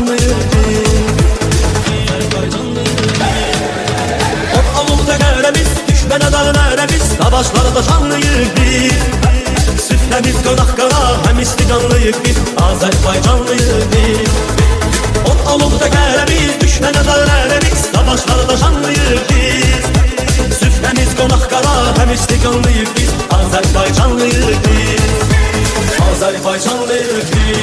Azerbaycanlıyıq biz. Ot avulda qərəmiz, düşmənə dağ nərəmiz, savaşlarda şanlıyıq biz. Süfrəmiz qonaq qara, həm istiqanlıyıq biz. Azerbaycanlıyıq biz. Ot avulda qərəmiz, düşmənə dağ nərəmiz, savaşlarda şanlıyıq biz. Süfrəmiz qonaq qara, həm istiqanlıyıq biz. Azerbaycanlıyıq biz. Azerbaycanlıyıq biz.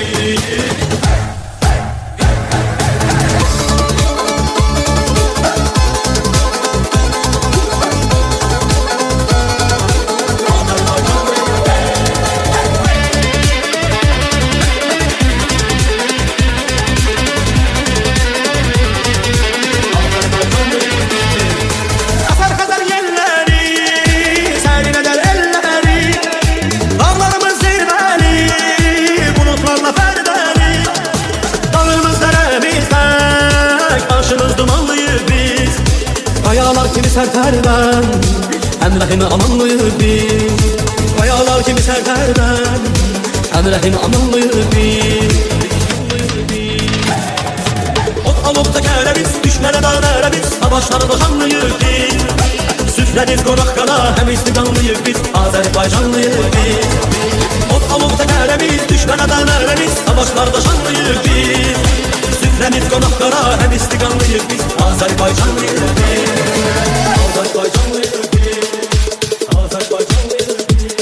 Qayalar kimi sərtərdən Həmrəhimi amanlıyıq biz. Qayalar kimi sərtərdən Həmrəhimi amanlıyıq biz. Ot alıbda qərəmiz, düşmənə dağ nərəmiz, savaşlarda şanlıyıq biz. Süfrəmiz qonaq qala, həm istiqanlıyıq biz. Azerbaycanlıyıq biz. Ot alıbda qərəmiz, düşmənə dağ nərəmiz, savaşlarda şanlıyıq biz. Süfrəmiz qonaq qala, həm istiqanlıyıq biz. Azerbaycanlıyıq biz. Azerbaycanlıyıq biz. Azerbaycanlıyıq biz.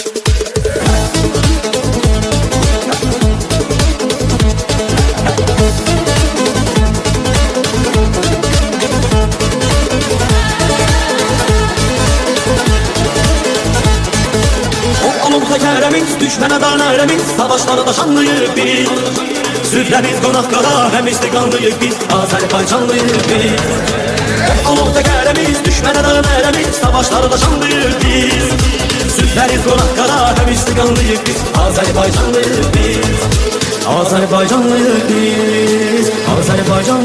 O alımda kərəmiz, düşmənə dağ nərəmiz, savaşlarda şanlıyıq biz. Süfrəmiz qonaq qala, həm istiqanlıyıq biz. Azerbaycanlıyıq biz. Alıqda qərəmiz, düşmənə dağ nərəmiz, savaşlarda şanlıyıq biz. Süfrəmiz qonaq qala, həm istiqanlıyıq biz. Azerbaycanlıyıq biz. Azerbaycanlıyıq biz. Azerbaycanlıyıq.